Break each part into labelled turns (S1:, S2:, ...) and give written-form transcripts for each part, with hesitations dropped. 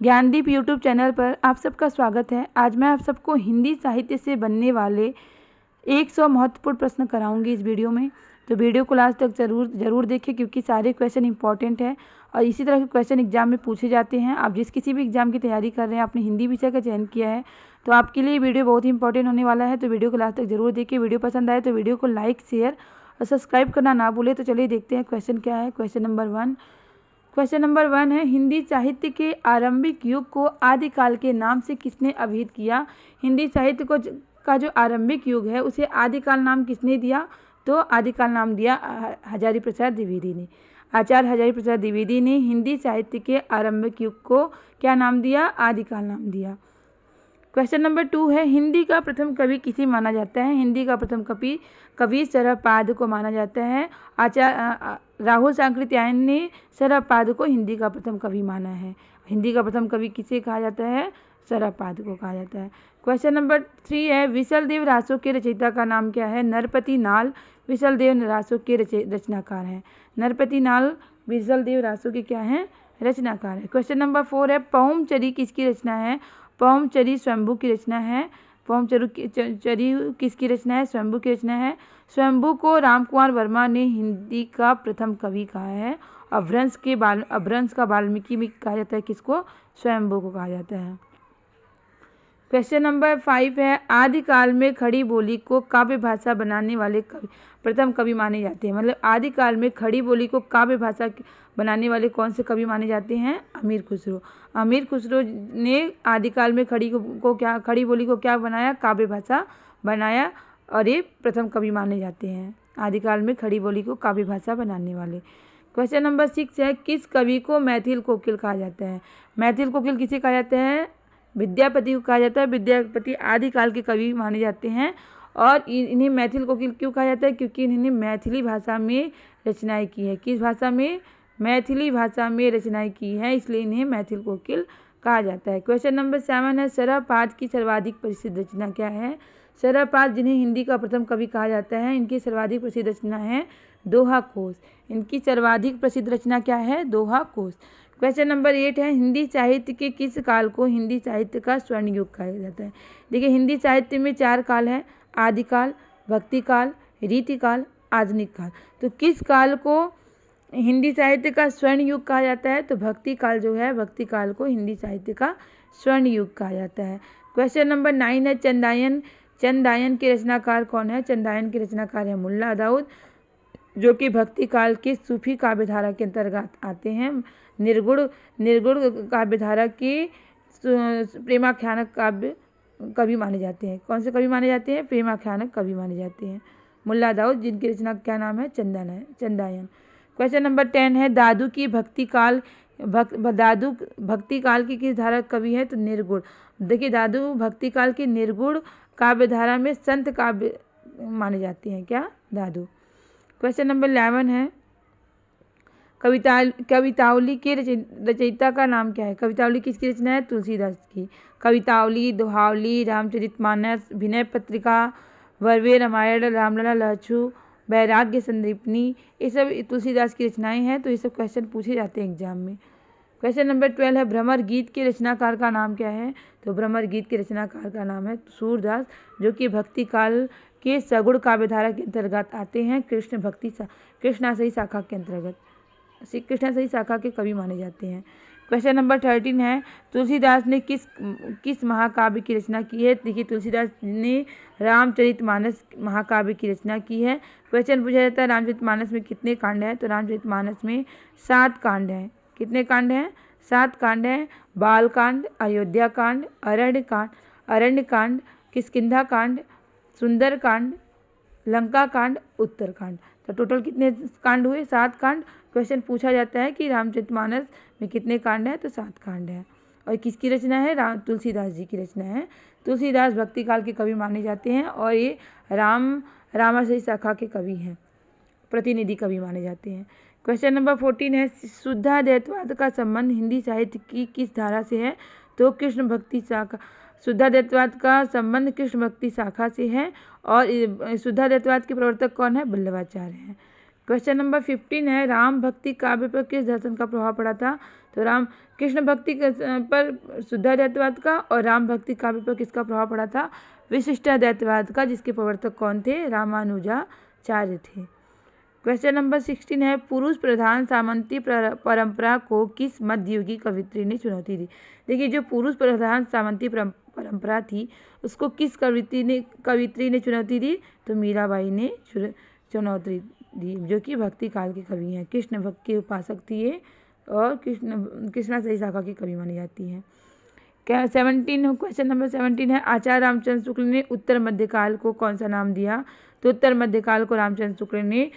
S1: Gyandeep YouTube channel पर आप सबका स्वागत है। आज मैं आप सबको हिंदी साहित्य से बनने वाले 100 महत्वपूर्ण प्रश्न कराऊंगी इस वीडियो में। तो वीडियो को लास्ट तक ज़रूर देखें क्योंकि सारे क्वेश्चन इंपॉर्टेंट है और इसी तरह के क्वेश्चन एग्जाम में पूछे जाते हैं। आप जिस किसी भी एग्जाम की तैयारी कर रहे हैं, आपने हिंदी विषय का चयन किया है तो आपके लिए वीडियो बहुत ही इंपॉर्टेंट होने वाला है। तो वीडियो को लास्ट तक जरूर देखिए। वीडियो पसंद आए तो वीडियो को लाइक, शेयर और सब्सक्राइब करना ना भूलें। तो चलिए देखते हैं क्वेश्चन क्या है। क्वेश्चन नंबर वन है, हिंदी साहित्य के आरंभिक युग को आदिकाल के नाम से किसने अभिहित किया। हिंदी साहित्य का जो आरंभिक युग है उसे आदिकाल नाम किसने दिया? तो आदिकाल नाम दिया हजारी प्रसाद द्विवेदी ने। आचार्य हजारी प्रसाद द्विवेदी ने हिंदी साहित्य के आरंभिक युग को क्या नाम दिया? आदिकाल नाम दिया। क्वेश्चन नंबर 2 है, हिंदी का प्रथम कवि किसे माना जाता है। हिंदी का प्रथम कवि सरहपाद को माना जाता है। आचार्य राहुल सांकृत्यायन ने सरहपाद को हिंदी का प्रथम कवि माना है। हिंदी का प्रथम कवि किसे कहा जाता है? सरहपाद को कहा जाता है। क्वेश्चन नंबर 3 है, विशलदेव रासो के रचयिता का नाम क्या है। नरपति नाल विशलदेव रासो के रचनाकार हैं। नरपति नाल विशलदेव रासो के क्या हैं? रचनाकार है। क्वेश्चन नंबर 4 है, पहुमचरी किसकी रचना है। पहुमचरी स्वयंभू की रचना है। पहुमचरी किसकी रचना है? स्वयंभू की रचना है। स्वयंभू को रामकुमार वर्मा ने हिंदी का प्रथम कवि कहा है। अपभ्रंश का वाल्मीकि में कहा जाता है किसको? स्वयंभू को कहा जाता है। क्वेश्चन नंबर 5 है, आदिकाल में खड़ी बोली को काव्य भाषा बनाने वाले प्रथम कवि माने जाते हैं। मतलब आदिकाल में खड़ी बोली को काव्य भाषा बनाने वाले कौन से कवि माने जाते हैं? अमीर खुसरो। अमीर खुसरो ने आदिकाल में खड़ी बोली को क्या बनाया? काव्य भाषा बनाया और ये प्रथम कवि माने जाते हैं आदिकाल में खड़ी बोली को काव्य भाषा बनाने वाले। क्वेश्चन नंबर 6 है, किस कवि को मैथिल कोकिल कहा जाता है। मैथिल कोकिल किसे कहा जाता है? विद्यापति को कहा जाता है। विद्यापति आदिकाल के कवि माने जाते हैं और इन्हें मैथिल कोकिल क्यों कहा जाता है? क्योंकि इन्होंने मैथिली भाषा में रचनाएं की है। किस भाषा में? मैथिली भाषा में रचनाएं की है, इसलिए इन्हें मैथिल कोकिल कहा जाता है। क्वेश्चन नंबर 7 है, सरहपाद की सर्वाधिक प्रसिद्ध रचना क्या है। सरहपाद जिन्हें हिंदी का प्रथम कवि कहा जाता है, इनकी सर्वाधिक प्रसिद्ध रचना है दोहा कोश। इनकी सर्वाधिक प्रसिद्ध रचना क्या है? दोहा कोश। क्वेश्चन नंबर 8 है, हिंदी साहित्य के किस काल को हिंदी साहित्य का स्वर्ण युग कहा जाता है। देखिए, हिंदी साहित्य में 4 काल है, आदिकाल, भक्तिकाल, रीतिकाल, आधुनिक काल। तो किस काल को हिंदी साहित्य का स्वर्ण युग कहा जाता है? तो भक्तिकाल जो है, भक्तिकाल को हिंदी साहित्य का स्वर्ण युग कहा जाता है। क्वेश्चन नंबर 9 है, चंदायन के रचनाकार कौन है। चंदायन के रचनाकार है मुल्ला दाऊद, जो कि भक्तिकाल के सूफी काव्यधारा के अंतर्गत आते हैं। निर्गुण काव्यधारा की प्रेमाख्यानक काव्य कवि माने जाते हैं। कौन से कवि माने जाते हैं? प्रेमाख्यानक कवि माने जाते हैं मुल्ला दाऊद, जिनकी रचना क्या नाम है? चंदायन। क्वेश्चन नंबर 10 है, दादू भक्तिकाल की किस धारा कवि है। तो निर्गुण। देखिए, दादू भक्तिकाल की निर्गुण काव्यधारा में संत काव्य माने जाते हैं। क्या? दादू। क्वेश्चन नंबर 11 है, कवितावली के रचयिता का नाम क्या है। कवितावली किसकी रचना है? तुलसीदास की। कवितावली, दोहावली, रामचरितमानस, विनय पत्रिका, वर्वे रामायण, रामलला लहछू, वैराग्य संदीपनी, ये सब तुलसीदास की रचनाएं हैं। तो ये सब क्वेश्चन पूछे जाते हैं एग्जाम में। क्वेश्चन नंबर 12 है, भ्रमर गीत के रचनाकार का नाम क्या है। तो भ्रमर गीत के रचनाकार का नाम है सूरदास, जो कि भक्ति काल के सगुण काव्यधारा के अंतर्गत आते हैं। कृष्णासई शाखा के अंतर्गत कृष्णासई शाखा के कवि माने जाते हैं। क्वेश्चन नंबर 13 है, तुलसीदास ने किस महाकाव्य की रचना की है। देखिए, तुलसीदास ने रामचरितमानस महाकाव्य की रचना की है। क्वेश्चन पूछा जाता है, रामचरितमानस में कितने कांड हैं। तो रामचरितमानस में 7 कांड हैं। कितने कांड हैं? 7 कांड हैं। बाल कांड, अयोध्या कांड, अरण्य कांड, किष्किंधा कांड, सुंदर कांड, लंका कांड, उत्तर कांड। तो टोटल कितने कांड हुए? 7 कांड। क्वेश्चन पूछा जाता है कि रामचरितमानस में कितने कांड हैं। तो 7 कांड है। और किसकी रचना है? तुलसीदास जी की रचना है। तुलसीदास भक्ति काल के कवि माने जाते हैं और ये रामाशय शाखा के कवि हैं, प्रतिनिधि कवि माने जाते हैं। क्वेश्चन नंबर 14 है, शुद्धाद्वैतवाद का संबंध हिंदी साहित्य की किस धारा से है। तो कृष्ण भक्ति शाखा। शुद्धाद्वैतवाद का संबंध कृष्ण भक्ति शाखा से है और शुद्धाद्वैतवाद के प्रवर्तक कौन है? वल्लभाचार्य हैं। क्वेश्चन नंबर 15 है, राम भक्ति काव्य पर किस दर्शन का प्रभाव पड़ा था? तो राम कृष्ण भक्ति पर शुद्धाद्वैतवाद का, और राम भक्ति काव्य पर किसका प्रभाव पड़ा था? विशिष्टाद्वैतवाद का, जिसके प्रवर्तक कौन थे? रामानुजाचार्य थे। क्वेश्चन नंबर 16 है, पुरुष प्रधान सामंती परंपरा को किस मध्ययुगीय कवित्री ने चुनौती दी? देखिए, जो पुरुष प्रधान सामंती परंपरा थी उसको किस कवित्री ने चुनौती दी? तो मीराबाई ने चुनौती दी, जो कि भक्ति काल के कवि हैं। कृष्ण भक्त के उपासक थी ये, और कृष्णा सही शाखा की कवि मानी जाती हैं। क्वेश्चन नंबर 17 है, आचार्य रामचंद्र शुक्ल ने उत्तर मध्यकाल को कौन सा नाम दिया? तो उत्तर मध्यकाल को रामचंद्र शुक्ल ने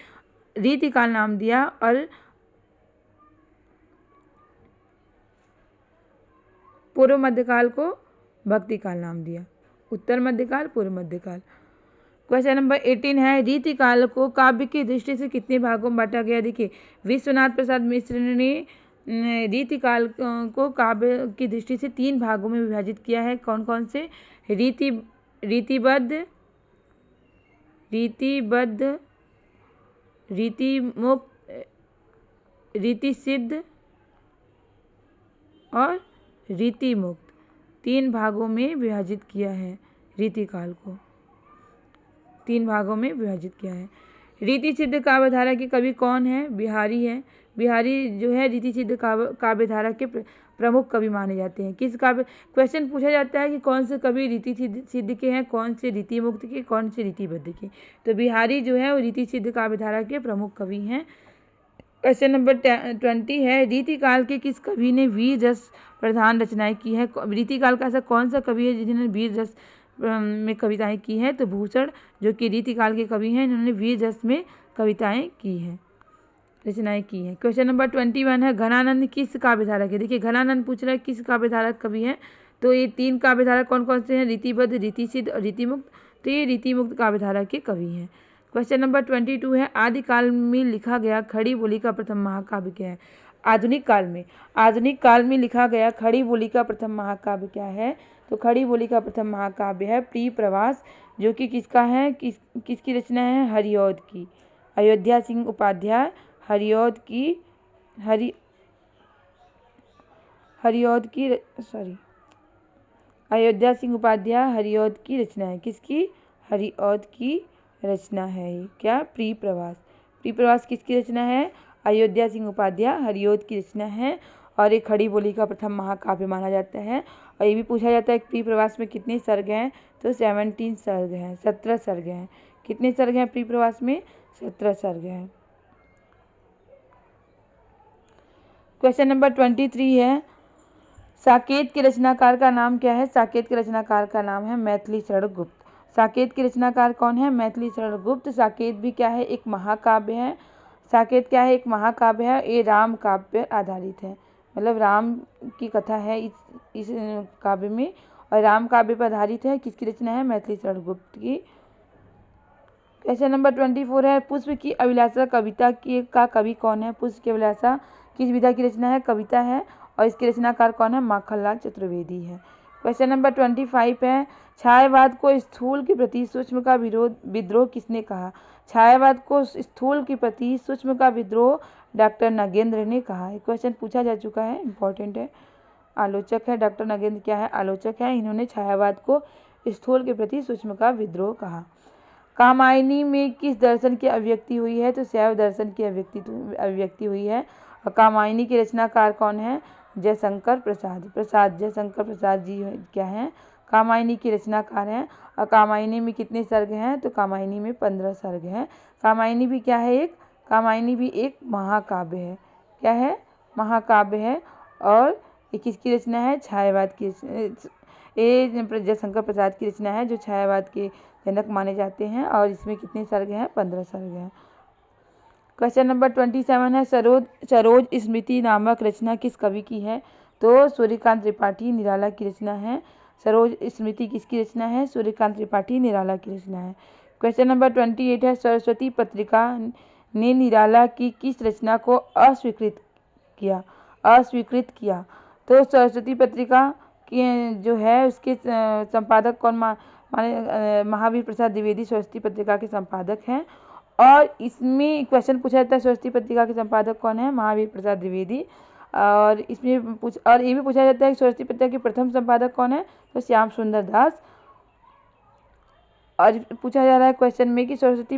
S1: रीतिकाल नाम दिया, और पूर्व मध्यकाल को भक्ति काल नाम दिया। उत्तर मध्यकाल, पूर्व मध्यकाल। क्वेश्चन नंबर 18 है, रीतिकाल को काव्य की दृष्टि से कितने भागों में बांटा गया? देखिए, विश्वनाथ प्रसाद मिश्र ने रीतिकाल को काव्य की दृष्टि से 3 भागों में विभाजित किया है। कौन कौन से? रीतिबद्ध, रीतिमुक्त, रीतिसिद्ध और रीतिमुक्त, 3 भागों में विभाजित किया है। रीतिकाल को 3 भागों में विभाजित किया है। रीतिसिद्ध काव्यधारा के कवि कौन है? बिहारी है। बिहारी जो है रीतिसिद्ध काव्यधारा के प्रमुख कवि माने जाते हैं। किस काव्य, क्वेश्चन पूछा जाता है कि कौन से कवि रीति सिद्ध के हैं, कौन से रीति मुक्त के, कौन से रीतिबद्ध के। तो बिहारी जो है वो रीति सिद्ध काव्यधारा के प्रमुख कवि हैं। क्वेश्चन नंबर 20 है, रीतिकाल के किस कवि ने वीर रस प्रधान रचनाएं की है? रीतिकाल का ऐसा कौन सा कवि है जिन्होंने वीर रस में कविताएं की हैं? तो भूषण, जो कि रीतिकाल के कवि हैं, इन्होंने वीर रस में कविताएं की हैं, रचनाएं की हैं। क्वेश्चन नंबर 21 है, घनानंद किस काव्यधारा के? देखिए, घनानंद पूछ रहा है किस काव्यधारा कवि हैं। तो ये 3 काव्यधारा कौन कौन से हैं? रीतिबद्ध, रीतिसिद्ध और रीतिमुक्त। तो ये रीतिमुक्त काव्यधारा के कवि हैं। क्वेश्चन नंबर 22 है, आदिकाल में लिखा गया खड़ी बोली का प्रथम महाकाव्य क्या है? आधुनिक काल में लिखा गया खड़ी बोली का प्रथम महाकाव्य क्या है? तो खड़ी बोली का प्रथम महाकाव्य है प्रिय प्रवास, जो कि किसका है? किसकी रचना है? हरिऔध की, अयोध्या सिंह उपाध्याय हरिऔध की अयोध्या सिंह उपाध्याय हरिऔध की रचना है। किसकी? हरिऔध की रचना है ये। क्या? प्रिय प्रवास। प्रिय प्रवास किसकी रचना है? अयोध्या सिंह उपाध्याय हरिऔध की रचना है, और एक खड़ी बोली का प्रथम महाकाव्य माना जाता है। और ये भी पूछा जाता है कि प्रिय प्रवास में कितने सर्ग हैं? तो 17 सर्ग हैं, 17 सर्ग हैं। कितने सर्ग हैं प्रिय प्रवास में? 17 सर्ग हैं। क्वेश्चन नंबर 23 है, साकेत के रचनाकार का नाम क्या है? साकेत के रचनाकार का नाम है मैथिली शरण गुप्त। साकेत के रचनाकार कौन है? मैथिली शरण गुप्त। साकेत भी क्या है? एक महाकाव्य है। साकेत क्या है? एक महाकाव्य है। ये राम काव्य पर आधारित है, मतलब राम की कथा है इस काव्य में, और राम काव्य पर आधारित है। किसकी रचना है? मैथिली शरण गुप्त की। क्वेश्चन नंबर 24 है, पुष्प की अभिलाषा कविता का कवि कौन है? पुष्प की अभिलाषा किस विधा की रचना है? कविता है, और इसके रचनाकार कौन है? माखनलाल चतुर्वेदी है। क्वेश्चन नंबर 25 है, छायावाद को स्थूल के प्रति सूक्ष्म का विद्रोह किसने कहा? छायावाद को स्थूल के प्रति सूक्ष्म का विद्रोह डॉक्टर नगेंद्र ने कहा है। क्वेश्चन पूछा जा चुका है, इंपॉर्टेंट है। आलोचक है डॉक्टर नगेंद्र, क्या है? आलोचक है। इन्होंने छायावाद को स्थूल के प्रति सूक्ष्म का विद्रोह कहा। कामायनी में किस दर्शन की अभिव्यक्ति हुई है? तो शैव दर्शन की अभिव्यक्ति हुई है। और कामायनी के रचनाकार कौन है? जयशंकर प्रसाद जी क्या हैं? कामायनी के रचनाकार हैं। और कामायनी में कितने सर्ग हैं? तो कामायनी में 15 सर्ग हैं। कामायनी भी क्या है? कामायनी भी एक महाकाव्य है। क्या है? महाकाव्य है। और ये किसकी रचना है? छायावाद की। ये जयशंकर प्रसाद की रचना है, जो छायावाद के जनक माने जाते हैं। और इसमें कितने सर्ग हैं? 15 सर्ग हैं। क्वेश्चन नंबर 27 है, सरोज स्मृति नामक रचना किस कवि की है? तो सूर्यकांत त्रिपाठी निराला की रचना है। सरोज स्मृति किसकी रचना है? सूर्यकांत त्रिपाठी निराला की रचना है। क्वेश्चन नंबर 28 है, सरस्वती पत्रिका ने निराला की किस रचना को अस्वीकृत किया? तो सरस्वती पत्रिका की जो है उसके संपादक कौन माने? महावीर प्रसाद द्विवेदी सरस्वती पत्रिका के संपादक हैं। और इसमें क्वेश्चन पूछा जाता है सरस्वती पत्रिका के संपादक कौन है, महावीर प्रसाद द्विवेदी। और इसमें और ये भी पूछा जाता है कि सरस्वती पत्रिका के प्रथम संपादक कौन है, तो श्याम सुंदर दास। और पूछा जा रहा है क्वेश्चन में कि सरस्वती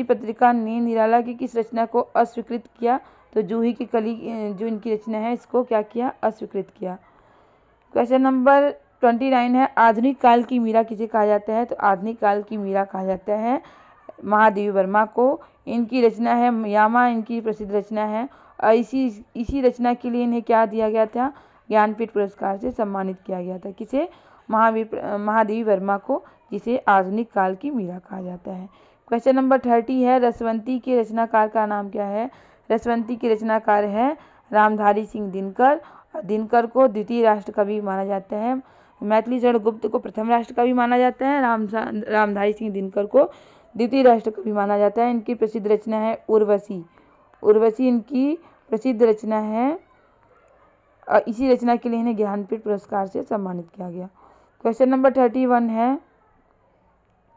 S1: पत्रिका ने निराला की किस रचना को अस्वीकृत किया, तो जूही की कली जो इनकी रचना है इसको क्या किया, अस्वीकृत किया। क्वेश्चन नंबर 29 है आधुनिक काल की मीरा किसे कहा जाता है, तो आधुनिक काल की मीरा कहा जाता है महादेवी वर्मा को। इनकी रचना है यामा, इनकी प्रसिद्ध रचना है। और इसी रचना के लिए इन्हें क्या दिया गया था, ज्ञानपीठ पुरस्कार से सम्मानित किया गया था। किसे, महादेवी वर्मा को, जिसे आधुनिक काल की मीरा कहा जाता है। क्वेश्चन नंबर 30 है रसवंती के रचनाकार का नाम क्या है, रसवंती के रचनाकार है रामधारी सिंह दिनकर। दिनकर को द्वितीय राष्ट्र कवि माना जाता है। मैथिली शरण गुप्त को प्रथम राष्ट्र कवि माना जाता है, रामधारी सिंह दिनकर को द्वितीय राष्ट्र कवि माना जाता है। इनकी प्रसिद्ध रचना है उर्वशी। उर्वशी इनकी प्रसिद्ध रचना है। इसी रचना के लिए इन्हें ज्ञानपीठ पुरस्कार से सम्मानित किया गया। क्वेश्चन नंबर 31 है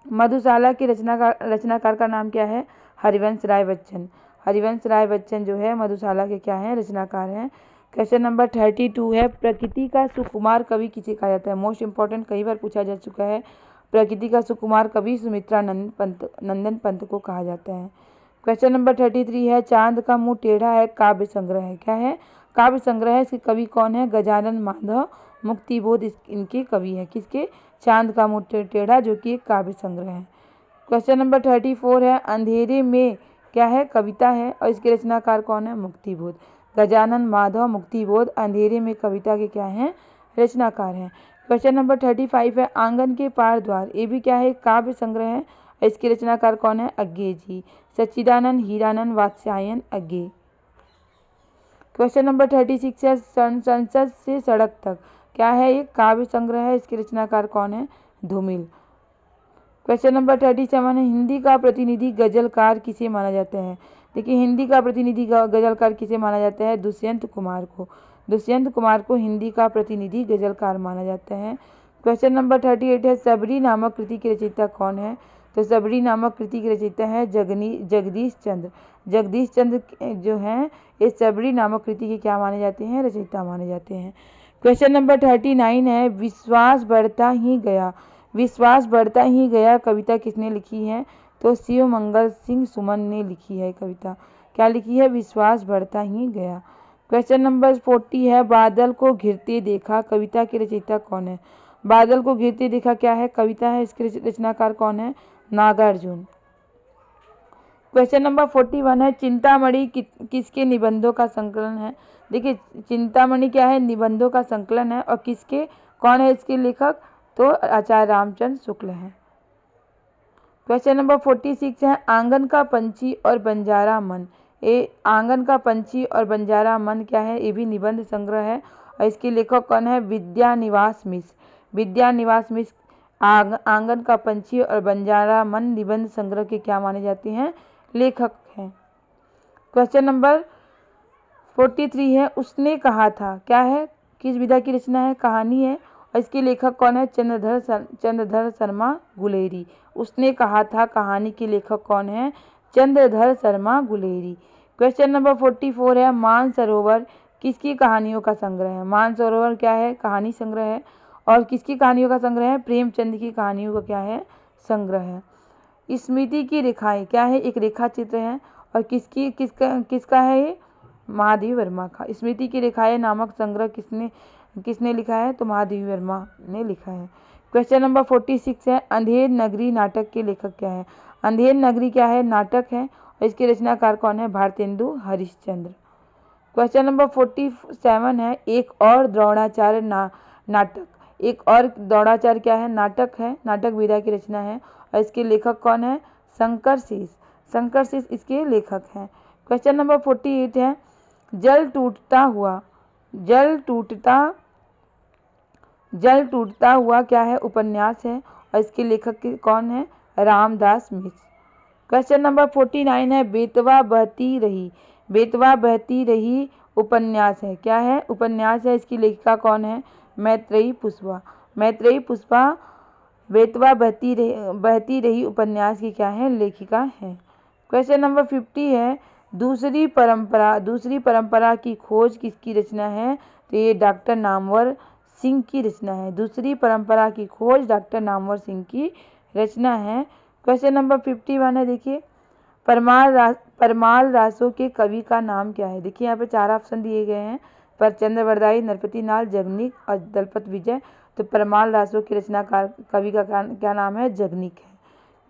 S1: मधुशाला के रचनाकार का नाम क्या है, हरिवंश राय बच्चन। हरिवंश राय बच्चन जो है मधुशाला के क्या हैं, रचनाकार हैं। क्वेश्चन नंबर 32 है प्रकृति का सुकुमार कवि किसे कहा जाता है, मोस्ट इंपॉर्टेंट, कई बार पूछा जा चुका है। प्रकृति का सुकुमार कवि सुमित्रा नंदन पंत को कहा जाता है। क्वेश्चन नंबर 33 है चांद का मुंह टेढ़ा है काव्य संग्रह है, क्या है, काव्य संग्रह है। इसके कवि कौन है, गजानन माधव मुक्तिबोध इनके कवि है। किसके, चांद का मुंह टेढ़ा, जो कि एक काव्य संग्रह है। क्वेश्चन नंबर 34 है अंधेरे में क्या है, कविता है। और इसके रचनाकार कौन है, मुक्तिबोध। गजानन माधव मुक्तिबोध अंधेरे में कविता के क्या हैं, रचनाकार हैं। क्वेश्चन नंबर 35 है आंगन के पार द्वार, ये भी क्या है, काव्य संग्रह है। इसके रचनाकार कौन है, अज्ञे जी। सच्चिदानंद हीरानंद वात्स्यायन अज्ञे। क्वेश्चन नंबर 36 है संसद से सड़क तक, क्या है, ये काव्य संग्रह है। इसके रचनाकार कौन है, धूमिल। क्वेश्चन नंबर 37 है हिंदी का प्रतिनिधि गजलकार किसे माना जाता है। देखिए हिंदी का प्रतिनिधि गजलकार किसे माना जाता है, दुष्यंत कुमार को। दुष्यंत कुमार को हिंदी का प्रतिनिधि गजलकार माना जाता है। क्वेश्चन नंबर 38 है सबरी नामक कृति की रचयिता कौन है, तो सबरी नामक कृति की रचयिता है जगदीश चंद्र। जगदीश चंद्र जो हैं ये सबरी नामक कृति के क्या माने जाते हैं, रचयिता माने जाते हैं। क्वेश्चन नंबर 39 है विश्वास बढ़ता ही गया। विश्वास बढ़ता ही गया कविता किसने लिखी है, तो शिव मंगल सिंह सुमन ने लिखी है कविता। क्या लिखी है, विश्वास बढ़ता ही गया। क्वेश्चन नंबर 40 है बादल को घिरते देखा, कविता के रचयिता कौन है। बादल को घिरते देखा क्या है, कविता है। इसके रचनाकार कौन है, नागार्जुन। क्वेश्चन नंबर 41 है चिंतामणि किसके निबंधों का संकलन है। देखिए चिंतामणि क्या है, निबंधों का संकलन है। और किसके, कौन है इसके लेखक, तो आचार्य रामचंद्र शुक्ल हैं। क्वेश्चन नंबर 46 है आंगन का पंछी और बंजारा मन। ये आंगन का पंछी और बंजारा मन क्या है, ये भी निबंध संग्रह है। और इसके लेखक कौन है, विद्यानिवास मिश्र। विद्यानिवास मिश्र आंगन का पंछी और बंजारा मन निबंध संग्रह के क्या माने जाते हैं, लेखक हैं। क्वेश्चन नंबर 43 है उसने कहा था, क्या है, किस विधा की रचना है, कहानी है। और इसके लेखक कौन है, चंद्रधर शर्मा गुलेरी। उसने कहा था कहानी के लेखक कौन है, चंद्रधर शर्मा गुलेरी। क्वेश्चन नंबर 44 है मानसरोवर किसकी कहानियों का संग्रह है। मानसरोवर क्या है, कहानी संग्रह है। और किसकी कहानियों का संग्रह है, प्रेमचंद की कहानियों का क्या है, संग्रह है। स्मृति की रेखाएं क्या है, एक रेखा चित्र है। और किसका है ये, महादेवी वर्मा का। स्मृति की रेखाएं नामक संग्रह किसने लिखा है, तो महादेवी वर्मा ने लिखा है। क्वेश्चन नंबर 46 है अंधेर नगरी नाटक के लेखक क्या है। अंधेर नगरी क्या है, नाटक है। और इसके रचनाकार कौन है, भारतेंदु हरिश्चंद्र। क्वेश्चन नंबर 47 है एक और द्रोणाचार्य नाटक। एक और द्रोणाचार्य क्या है, नाटक है, नाटक विधा की रचना है। और इसके लेखक कौन है, शंकर शेष। शंकर शेष इसके लेखक हैं। क्वेश्चन नंबर 48 है जल टूटता हुआ क्या है, उपन्यास है। और इसके लेखक कौन है, रामदास मिश्र। क्वेश्चन नंबर 49 है बेतवा बहती रही। बेतवा बहती रही उपन्यास है, क्या है, उपन्यास है। इसकी लेखिका कौन है, मैत्रेयी पुष्पा। मैत्रेयी पुष्पा बेतवा बहती रही उपन्यास की क्या है, लेखिका है। क्वेश्चन नंबर 50 है, दूसरी परंपरा की खोज किसकी रचना है, तो ये डॉक्टर नामवर सिंह की रचना है। दूसरी परंपरा की खोज डॉक्टर नामवर सिंह की रचना है। क्वेश्चन नंबर 51 है, देखिए परमाल रासों के कवि का नाम क्या है। देखिए यहाँ पे 4 ऑप्शन दिए गए हैं, पर चंद्रवरदाई, नरपति नाल, जगनीक और दलपत विजय। तो परमाल रासों के रचनाकार कवि का क्या नाम है, जगनीक है।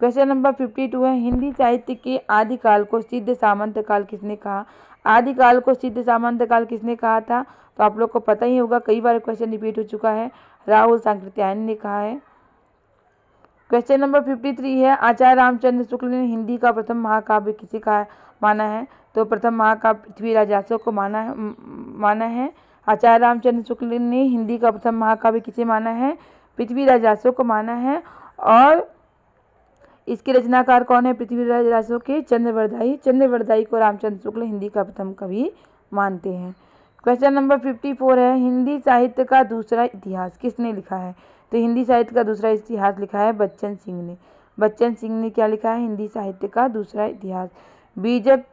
S1: क्वेश्चन नंबर 52 है, हिंदी साहित्य के आदिकाल को सिद्ध सामंत काल किसने कहा। आदिकाल को सिद्ध सामंत काल किसने कहा था, तो आप लोग को पता ही होगा, कई बार क्वेश्चन रिपीट हो चुका है, राहुल सांकृत्यायन ने कहा है। क्वेश्चन नंबर 53 है, आचार्य रामचंद्र शुक्ल ने हिंदी का प्रथम महाकाव्य किसे कहा माना है, तो प्रथम महाकाव्य पृथ्वीराज रासो को माना है। आचार्य रामचंद्र शुक्ल ने हिंदी का प्रथम महाकाव्य किसे माना है, पृथ्वीराज रासो को माना है। और इसके रचनाकार कौन है, पृथ्वीराज रासो के चंद्रवरदाई को रामचंद्र शुक्ल हिंदी का प्रथम कवि मानते हैं। क्वेश्चन नंबर 54 है, हिंदी साहित्य का दूसरा इतिहास किसने लिखा है, तो हिंदी साहित्य का दूसरा इतिहास लिखा है बच्चन सिंह ने। बच्चन सिंह ने क्या लिखा है, हिंदी साहित्य का दूसरा इतिहास। बीजक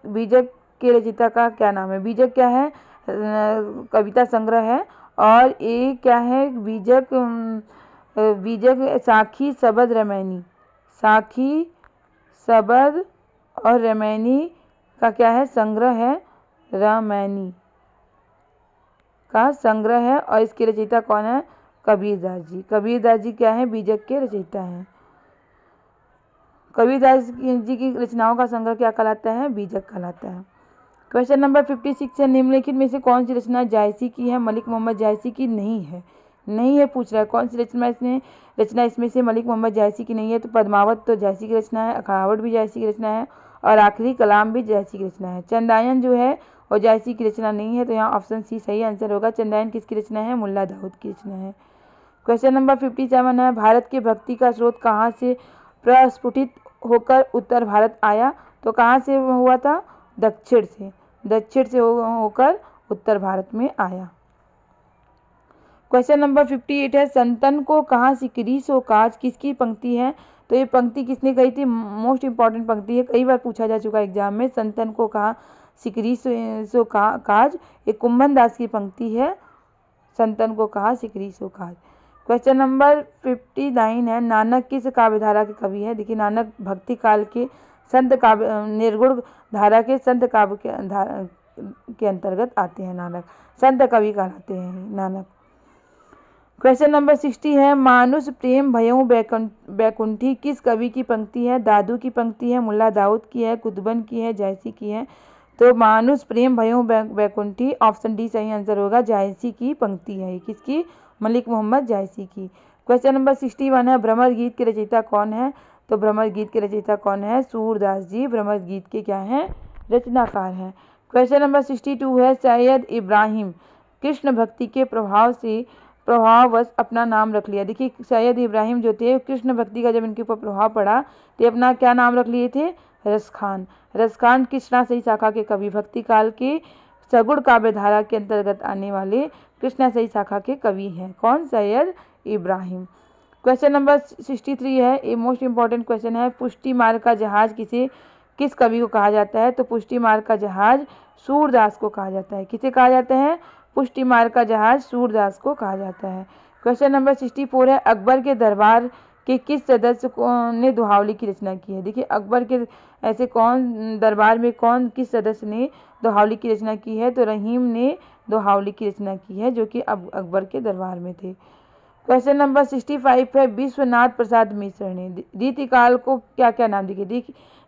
S1: के रचयिता का क्या नाम है, बीजक क्या है, कविता संग्रह है। और ये क्या है, बीजक साखी सबद रमैनी, साखी सबद और रमैनी का क्या है, संग्रह है, रमैनी का संग्रह है। और इसके रचयिता कौन है, कबीरदास जी। कबीरदास जी क्या है, बीजक के रचयिता हैं। कबीरदास जी की रचनाओं का संग्रह क्या कहलाता है, बीजक कहलाता है। क्वेश्चन नंबर 56 है, निम्नलिखित में से कौन सी रचना जायसी की है, मलिक मोहम्मद जायसी की नहीं है पूछ रहा है। कौन सी रचना इसमें से मलिक मोहम्मद जायसी की नहीं है, तो पद्मावत तो जायसी की रचना है, अखावट भी जायसी की रचना है, और आखिरी कलाम भी जायसी की रचना है। चंदायन जो है और जायसी की रचना नहीं है, तो यहाँ ऑप्शन सी सही आंसर होगा। चंदायन किसकी रचना है, मुल्ला दाऊद की रचना है। क्वेश्चन नंबर 57 है, भारत के भक्ति का स्रोत कहाँ से प्रस्फुटित होकर उत्तर भारत आया, तो कहाँ से हुआ था, दक्षिण से होकर उत्तर भारत में आया। क्वेश्चन नंबर 58 है, संतन को कहाँ सिकरी सो काज किसकी पंक्ति है, तो ये पंक्ति किसने कही थी, मोस्ट इंपॉर्टेंट पंक्ति है, कई बार पूछा जा चुका है एग्जाम में। संतन को कहाँ सिकरी सो काज, ये कुंभन दास की पंक्ति है, संतन को कहा सिकरी सो काज। क्वेश्चन नंबर 59 है, नानक किस काव्यधारा के कवि है। देखिए नानक भक्ति काल के संत काव्य निर्गुण धारा के संत काव्य के अंतर्गत आते हैं। नानक संत कवि कहलाते हैं नानक। क्वेश्चन नंबर 60 है, मानुष प्रेम भयऊ बैकुंठी किस कवि की पंक्ति है। दादू की पंक्ति है, मुल्ला दाऊद की है, कुतुबन की है, जायसी की है। तो मानुष प्रेम भयऊ बैकुंठी ऑप्शन डी सही आंसर होगा, जायसी की पंक्ति है। किसकी, मलिक मोहम्मद जायसी की। क्वेश्चन नंबर 61 है, भ्रमर गीत के रचयिता कौन है। तो भ्रमर गीत के रचयिता कौन है, सूरदास जी भ्रमर गीत के क्या हैं, रचनाकार हैं। क्वेश्चन नंबर 62 है, सैयद इब्राहिम कृष्ण भक्ति के प्रभाववश अपना नाम रख लिया। देखिए सैयद इब्राहिम जो थे कृष्ण भक्ति का जब इनके ऊपर प्रभाव पड़ा तो अपना क्या नाम रख लिए थे, रसखान। रसखान कृष्णा सही शाखा के कवि, भक्ति काल के सगुण काव्य धारा के अंतर्गत आने वाले कृष्णा सही शाखा के कवि हैं। कौन, सैयद इब्राहिम। क्वेश्चन नंबर 63 है, ये मोस्ट इंपॉर्टेंट क्वेश्चन है, पुष्टि मार्ग का जहाज किस कवि को कहा जाता है। तो पुष्टि मार्ग का जहाज सूरदास को कहा जाता है। किसे कहा जाता है, पुष्टि मार्ग का जहाज सूरदास को कहा जाता है। क्वेश्चन नंबर 64 है, अकबर के दरबार के किस सदस्य ने दोहावली की रचना की है। देखिए अकबर के ऐसे कौन दरबार में किस सदस्य ने दोहावली की रचना की है। तो रहीम ने दोहावली की रचना की है, जो कि अकबर के दरबार में थे। क्वेश्चन नंबर 65 है, विश्वनाथ प्रसाद मिश्र ने रीतिकाल को क्या क्या नाम दिए।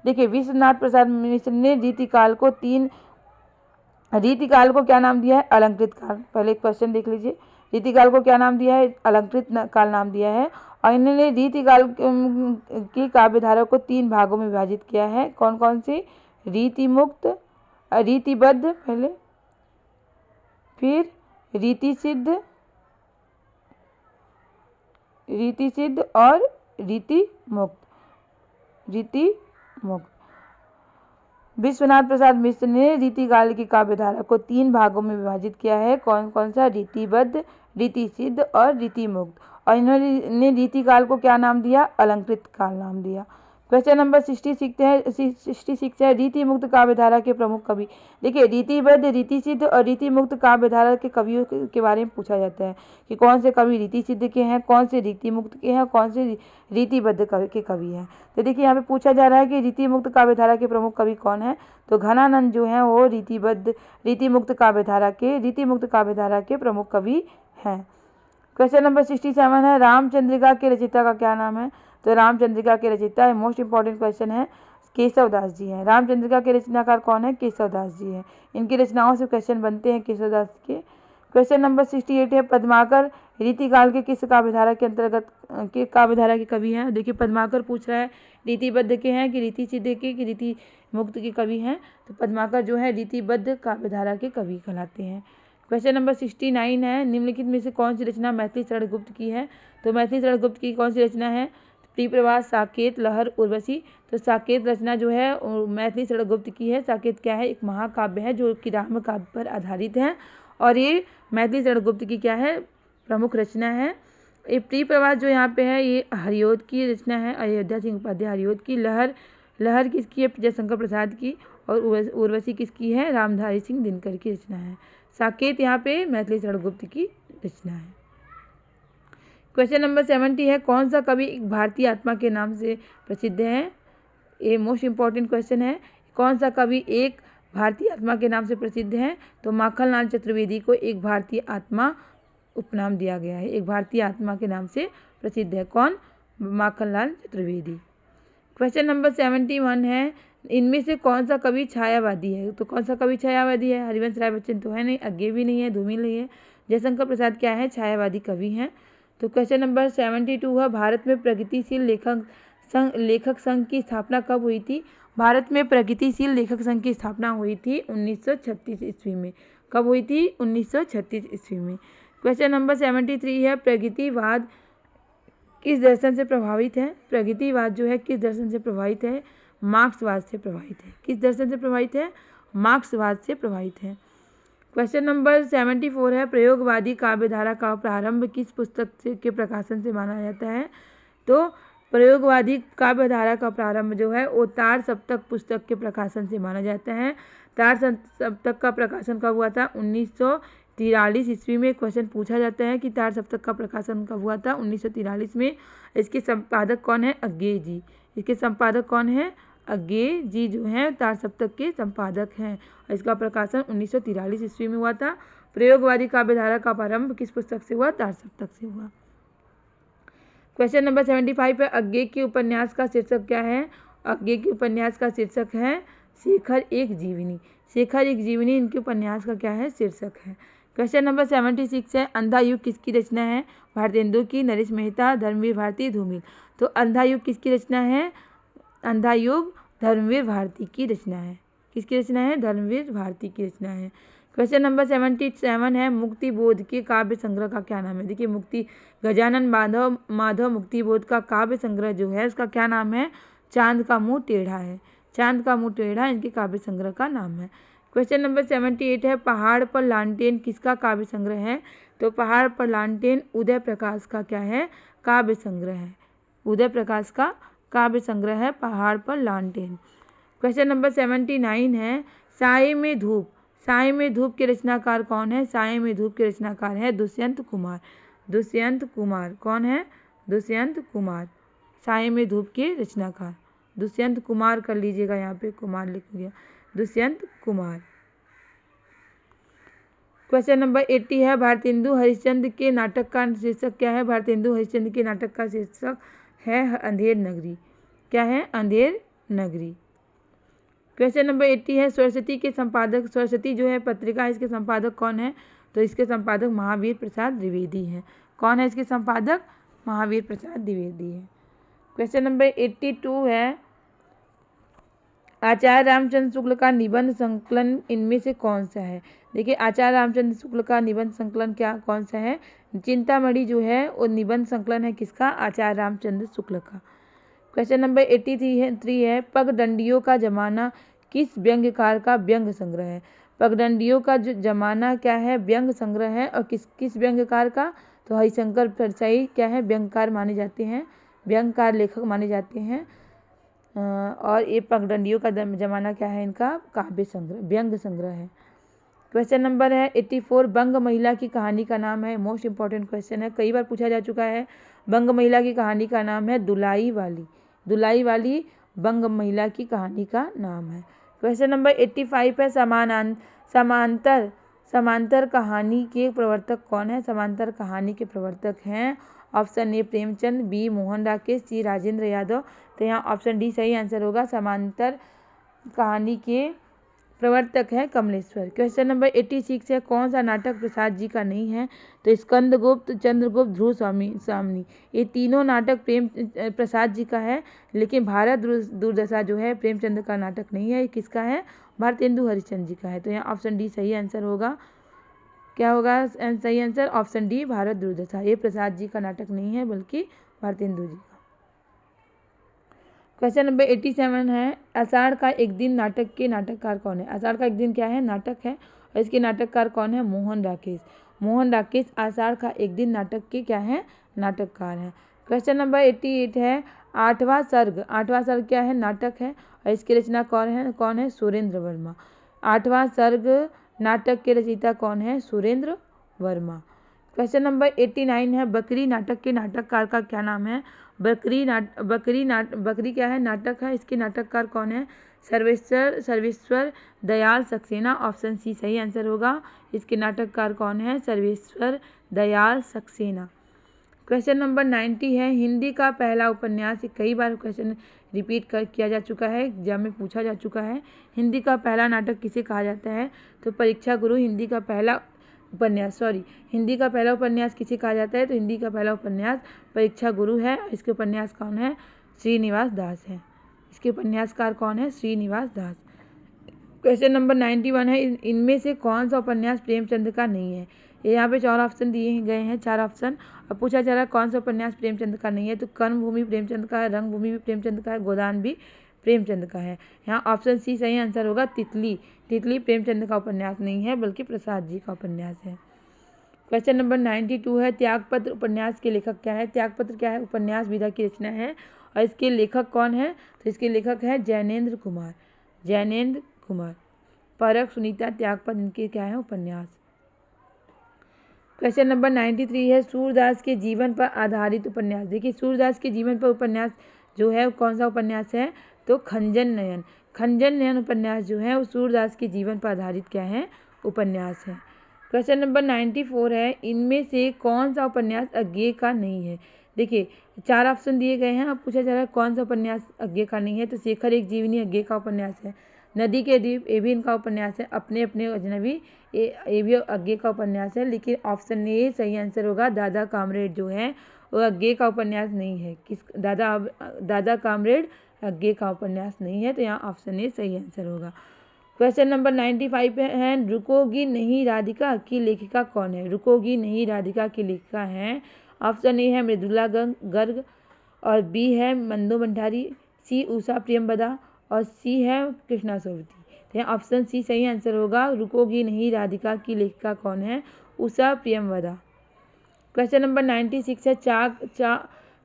S1: देखिए विश्वनाथ प्रसाद मिश्र ने रीतिकाल को क्या नाम दिया है, अलंकृत काल। पहले क्वेश्चन देख लीजिए, रीतिकाल को क्या नाम दिया है, अलंकृत काल नाम दिया है। और इन्होंने रीतिकाल की काव्यधारा को 3 भागों में विभाजित किया है। कौन कौन से, रीतिमुक्त, रीतिबद्ध पहले, फिर रीति सिद्ध और रीति मुक्त। विश्वनाथ प्रसाद मिश्र ने रीतिकाल की काव्यधारा को 3 भागों में विभाजित किया है। कौन कौन सा? रीतिबद्ध, रीतिसिद्ध और रीतिमुक्त। और इन्होंने रीतिकाल को क्या नाम दिया? अलंकृत काल नाम दिया। क्वेश्चन नंबर 66 है रीति मुक्त काव्यधारा के प्रमुख कवि। देखिए, रीतिबद्ध, रीतिसिद्ध और रीति मुक्त काव्यधारा के कवियों के बारे में पूछा जाता है कि कौन से कवि रीति सिद्ध के हैं, कौन से रीति मुक्त के हैं, कौन से रीतिबद्ध के कवि हैं। तो देखिए, यहाँ पे पूछा जा रहा है कि रीति मुक्त काव्यधारा के प्रमुख कवि कौन है। तो घनानंद जो है वो रीति मुक्त काव्यधारा के प्रमुख कवि हैं। क्वेश्चन नंबर 67 है रामचंद्रिका के रचयिता का क्या नाम है। तो रामचंद्रिका के रचयिता, मोस्ट इंपॉर्टेंट क्वेश्चन है, केशव दास जी हैं। रामचंद्रिका के रचनाकार कौन है? केशव दास जी हैं। इनकी रचनाओं से क्वेश्चन बनते हैं केशव दास के। क्वेश्चन नंबर 68 है पद्माकर रीतिकाल के किस काव्यधारा के अंतर्गत काव्यधारा के कवि हैं। देखिए, पद्माकर पूछ रहा है रीतिबद्ध के हैं कि रीति सिद्ध के कि रीति मुक्त के कवि हैं। तो पद्माकर जो है रीतिबद्ध काव्यधारा के कवि कहलाते हैं। क्वेश्चन नंबर 69 है निम्नलिखित में से कौन सी रचना मैथिली शरण गुप्त की है। तो मैथिली शरण गुप्त की कौन सी रचना है? प्रियप्रवास, साकेत, लहर, उर्वशी। तो साकेत रचना जो है मैथिली शरण गुप्त की है। साकेत क्या है? एक महाकाव्य है जो कि राम काव्य पर आधारित है और ये मैथिली शरण गुप्त की क्या है? प्रमुख रचना है। ये प्रियप्रवास जो यहाँ पे है ये हरिऔध की रचना है, अयोध्या सिंह उपाध्याय हरिऔध की। लहर किसकी है? जयशंकर प्रसाद की। और उर्वशी किसकी है? रामधारी सिंह दिनकर की रचना है। साकेत यहाँ पे मैथिली शरण गुप्त की रचना है। क्वेश्चन नंबर 70 है कौन सा कवि एक भारतीय आत्मा के नाम से प्रसिद्ध है। ये मोस्ट इंपॉर्टेंट क्वेश्चन है। कौन सा कवि एक भारतीय आत्मा के नाम से प्रसिद्ध है। तो माखनलाल चतुर्वेदी को एक भारतीय आत्मा उपनाम दिया गया है, एक भारतीय आत्मा के नाम से प्रसिद्ध है। कौन? माखनलाल चतुर्वेदी। क्वेश्चन नंबर 71 है इनमें से कौन सा कवि छायावादी है। तो कौन सा कवि छायावादी है? हरिवंश राय बच्चन तो है नहीं, अज्ञे भी नहीं है, धूमिल नहीं है। जयशंकर प्रसाद क्या है? छायावादी कवि हैं। तो क्वेश्चन नंबर 72 है भारत में प्रगतिशील लेखक संघ की स्थापना कब हुई थी। भारत में प्रगतिशील लेखक संघ की स्थापना हुई थी 1936 ईस्वी में। कब हुई थी? 1936 ईस्वी में। क्वेश्चन नंबर 73 है प्रगतिवाद किस दर्शन से प्रभावित है। प्रगतिवाद जो है किस दर्शन से प्रभावित है? मार्क्सवाद से प्रभावित है। किस दर्शन से प्रभावित है? मार्क्सवाद से प्रभावित है। क्वेश्चन नंबर 74 है प्रयोगवादी काव्यधारा का प्रारंभ किस पुस्तक के प्रकाशन से माना जाता है। तो प्रयोगवादी काव्यधारा का प्रारंभ जो है वो तार सप्तक पुस्तक के प्रकाशन से माना जाता है। तार सप्तक का प्रकाशन कब हुआ था? 1943 ईस्वी में। क्वेश्चन पूछा जाता है कि तार सप्तक का प्रकाशन कब हुआ था? 1943 में। इसके संपादक कौन है? अज्ञे जी। इसके संपादक कौन है? अज्ञे जी जो हैं तार सप्तक के संपादक हैं। इसका प्रकाशन 1943 ईस्वी में हुआ था। प्रयोगवादी काव्यधारा का प्रारंभ किस पुस्तक से हुआ? तार सप्तक से हुआ। क्वेश्चन नंबर 75 है अज्ञे के उपन्यास का शीर्षक क्या है। अज्ञे के उपन्यास का शीर्षक है शेखर एक जीवनी। शेखर एक जीवनी इनके उपन्यास का क्या है? शीर्षक है। क्वेश्चन नंबर 76 है अंधा युग किसकी रचना है। भारतेंदु की, नरेश मेहता, धर्मवीर भारती, धूमिल। तो अंधा युग किसकी रचना है? अंधा युग धर्मवीर भारती की रचना है। किसकी रचना है? धर्मवीर भारती की रचना है। क्वेश्चन नंबर 77 है मुक्ति बोध के काव्य संग्रह का क्या नाम है। देखिए, गजानन माधव मुक्ति बोध का काव्य संग्रह जो है उसका क्या नाम है? चांद का मुंह टेढ़ा है। चांद का मुंह टेढ़ा इनके काव्य संग्रह का नाम है। क्वेश्चन नंबर 78 है पहाड़ पर लालटेन किसका काव्य संग्रह है। तो पहाड़ पर लालटेन उदय प्रकाश का क्या है? काव्य संग्रह है। उदय प्रकाश का काव्य संग्रह है पहाड़ पर लालटेन। क्वेश्चन नंबर 79 है साये में धूप। साये में धूप के रचनाकार कौन है। साये में धूप के रचनाकार है दुष्यंत कुमार। दुष्यंत कुमार कौन है? दुष्यंत कुमार साये में धूप के रचनाकार। दुष्यंत कुमार कर लीजिएगा, यहाँ पे कुमार लिख गया, दुष्यंत कुमार। क्वेश्चन नंबर 80 है भारतेंदु हरिश्चंद्र के नाटक का शीर्षक क्या है। भारतेंदु हरिश्चंद्र के नाटक का शीर्षक है अंधेर नगरी। क्या है? अंधेर नगरी। क्वेश्चन नंबर 80 है सरस्वती के संपादक, सरस्वती जो है पत्रिका इसके संपादक कौन है। तो इसके संपादक महावीर प्रसाद द्विवेदी हैं। कौन है इसके संपादक? महावीर प्रसाद द्विवेदी है। क्वेश्चन नंबर 82 है आचार्य रामचंद्र शुक्ल का निबंध संकलन इनमें से कौन सा है। देखिए, आचार्य रामचंद्र शुक्ल का निबंध संकलन कौन सा है? चिंतामणि जो है वो निबंध संकलन है किसका? आचार्य रामचंद्र शुक्ल का। क्वेश्चन नंबर 83 है पगडंडियों का जमाना किस व्यंग्यकार का व्यंग्य संग्रह है? पगडंडियों का जो जमाना क्या है? व्यंग्य संग्रह है। और किस व्यंग्यकार का? तो हरिशंकर परसाई क्या है? व्यंग्यकार माने जाते हैं, व्यंग्यकार लेखक माने जाते हैं। और ये पगडंडियों का जमाना क्या है? इनका काव्य संग्रह, व्यंग्य संग्रह है। क्वेश्चन नंबर है 84, बंग महिला की कहानी का नाम है। मोस्ट इंपॉर्टेंट क्वेश्चन है, कई बार पूछा जा चुका है। बंग महिला की कहानी का नाम है दुलाई वाली। दुलाई वाली बंग महिला की कहानी का नाम है। क्वेश्चन नंबर 85 है, समांतर कहानी के प्रवर्तक कौन है? समांतर कहानी के प्रवर्तक हैं option A Premchand, B Mohan Rakesh, C Rajendra Yadav. तो यहाँ ऑप्शन डी सही आंसर होगा। समांतर कहानी के प्रवर्तक है कमलेश्वर। क्वेश्चन नंबर 86 है, कौन सा नाटक प्रसाद जी का नहीं है? तो स्कंदगुप्त, चंद्रगुप्त, ध्रुव स्वामिनी, ये तीनों नाटक प्रेम प्रसाद जी का है। लेकिन भारत दुर्दशा जो है प्रेमचंद का नाटक नहीं है। किसका है? भारतेंदु हरिश्चंद्र जी का है। तो यहाँ ऑप्शन डी सही आंसर होगा। क्या होगा सही आंसर? ऑप्शन डी भारत दुर्दशा। ये प्रसाद जी का नाटक नहीं है बल्कि भारतेंदु जी का। क्वेश्चन नंबर 87 है, आषाढ़ का एक दिन नाटक के नाटककार कौन है? आषाढ़ का एक दिन क्या है? नाटक है। और इसके नाटककार कौन है? मोहन राकेश। मोहन राकेश आषाढ़ का एक दिन नाटक के क्या है? नाटककार हैं। क्वेश्चन नंबर 88 है, आठवां सर्ग। आठवां सर्ग क्या है? नाटक है। और इसके रचना कौन है? सुरेंद्र वर्मा। आठवां सर्ग नाटक के रचयिता कौन है? सुरेंद्र वर्मा। क्वेश्चन नंबर 89 है, बकरी नाटक के नाटककार का क्या नाम है? बकरी क्या है? नाटक है। इसके नाटककार कौन है? सर्वेश्वर दयाल सक्सेना। ऑप्शन सी सही आंसर होगा। इसके नाटककार कौन है? सर्वेश्वर दयाल सक्सेना। क्वेश्चन नंबर 90 है, हिंदी का पहला उपन्यास। कई बार क्वेश्चन रिपीट किया जा चुका है, एग्जाम में पूछा जा चुका है। हिंदी का पहला नाटक किसे कहा जाता है? तो परीक्षा गुरु। हिंदी का पहला उपन्यास किसे कहा जाता है? तो हिंदी का पहला उपन्यास परीक्षा गुरु है। इसके उपन्यास कौन है? श्रीनिवास दास है। इसके उपन्यासकार कौन है? श्रीनिवास दास। क्वेश्चन नंबर 91 है, इनमें से कौन सा उपन्यास प्रेमचंद का नहीं है? यहाँ पे 4 ऑप्शन दिए गए हैं, 4 ऑप्शन। अब पूछा जा रहा है कौन सा उपन्यास प्रेमचंद का नहीं है? तो कर्मभूमि प्रेमचंद का है, रंगभूमि भी प्रेमचंद का है, गोदान भी प्रेमचंद का है। यहाँ ऑप्शन सी सही आंसर होगा। तितली प्रेमचंद का उपन्यास नहीं है बल्कि प्रसाद जी का उपन्यास है। क्वेश्चन नंबर 92 है, त्यागपत्र उपन्यास के लेखक क्या है? त्यागपत्र क्या है? उपन्यास विधा की रचना है। और इसके लेखक कौन है? तो इसके लेखक है जैनेन्द्र कुमार। परख, सुनीता, त्यागपत्र इनके क्या है? उपन्यास। क्वेश्चन नंबर 93 है, सूरदास के जीवन पर आधारित उपन्यास। देखिए सूरदास के जीवन पर उपन्यास जो है कौन सा उपन्यास है? तो खंजन नयन उपन्यास जो है वो सूरदास के जीवन पर आधारित क्या है? उपन्यास है। क्वेश्चन नंबर 94 है, इनमें से कौन सा उपन्यास अज्ञेय का नहीं है? देखिए 4 ऑप्शन दिए गए हैं। अब पूछा जा रहा है कौन सा उपन्यास अज्ञेय का नहीं है? तो शेखर एक जीवनी अज्ञेय का उपन्यास है। नदी के द्वीप ये भी इनका उपन्यास है। अपने अजनबी ये भी अज्ञेय का उपन्यास है। लेकिन ऑप्शन ए सही आंसर होगा। दादा कामरेड जो है वो अज्ञेय का उपन्यास नहीं है। दादा कामरेड अज्ञेय का उपन्यास नहीं है। तो यहाँ ऑप्शन ए सही आंसर होगा। क्वेश्चन नंबर 95 है, रुकोगी नहीं राधिका की लेखिका कौन है? रुकोगी नहीं राधिका की लेखिका है। ऑप्शन ए है मृदुला गर्ग, और बी है मंदो भंडारी, सी उषा प्रियंवदा, और सी है कृष्णा सोवती। तो ऑप्शन सी सही आंसर होगा। रुकोगी नहीं राधिका की लेखिका कौन है? उषा प्रियंवदा। क्वेश्चन नंबर 96 है,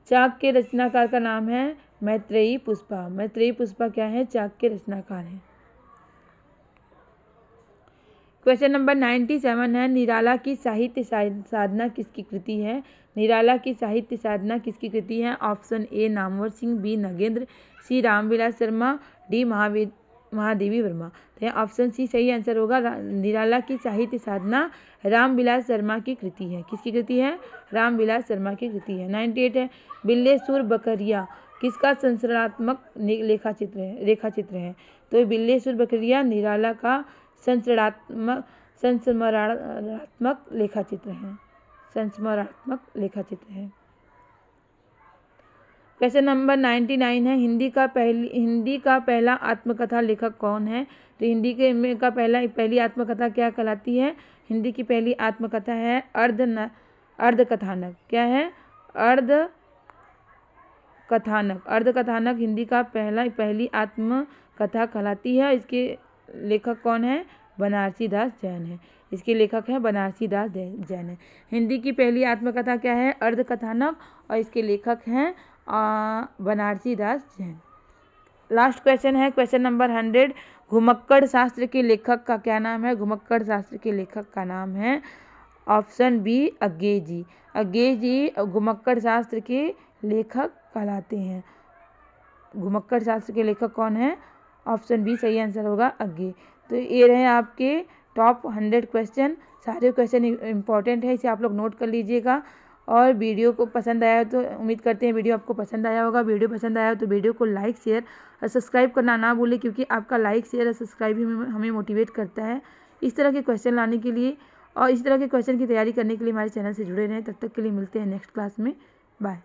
S1: चाक के रचनाकार का नाम है मैत्रेयी पुष्पा क्या है? चाक के रचनाकार हैं। क्वेश्चन नंबर 97 है, निराला की साहित्य साधना किसकी कृति है? निराला की साहित्य साधना किसकी कृति है? Option A Namvar Singh, B Nagendra, C Ramvilas Sharma, D Mahadevi Verma. तो ऑप्शन सी सही आंसर होगा। निराला की साहित्य साधना रामविलास शर्मा की कृति है। किसकी कृति है? रामविलास शर्मा की कृति है। 98 है, बिल्लेसुर बकरिया किसका संस्मरणात्मक रेखाचित्र है? तो बिल्लेसुर बकरिया निराला का संस्मरणात्मक लेखाचित्र है। क्वेश्चन नंबर 99 है, हिंदी का पहला आत्मकथा लेखक कौन है? तो हिंदी के का पहली आत्मकथा क्या कहलाती है? हिंदी की पहली आत्मकथा है अर्धकथानक। क्या है? अर्धकथानक हिंदी का पहली आत्मकथा कथा कहलाती है। इसके लेखक कौन है? बनारसी दास जैन है। इसके लेखक हैं बनारसी दास जैन है। हिंदी की पहली आत्मकथा क्या है? अर्ध कथानक, और इसके लेखक हैं बनारसी दास जैन। लास्ट क्वेश्चन है क्वेश्चन नंबर 100। घुमक्कड़ शास्त्र के लेखक का क्या नाम है? घुमक्कड़ शास्त्र के लेखक का नाम है ऑप्शन बी अज्ञे जी। अज्ञे जी घुमक्कड़ शास्त्र के लेखक कहलाते हैं। घुमक्कड़ शास्त्र के लेखक कौन है? ऑप्शन बी सही आंसर होगा अज्ञे। तो ये रहे आपके टॉप 100 क्वेश्चन। सारे क्वेश्चन इंपॉर्टेंट है, इसे आप लोग नोट कर लीजिएगा। और वीडियो को पसंद आया तो उम्मीद करते हैं वीडियो आपको पसंद आया होगा। वीडियो पसंद आया तो वीडियो को लाइक शेयर और सब्सक्राइब करना ना भूलें, क्योंकि आपका लाइक शेयर और सब्सक्राइब ही हमें मोटिवेट करता है इस तरह के क्वेश्चन लाने के लिए। और इस तरह के क्वेश्चन की तैयारी करने के लिए हमारे चैनल से जुड़े रहें। तब तक के लिए मिलते हैं नेक्स्ट क्लास में। बाय।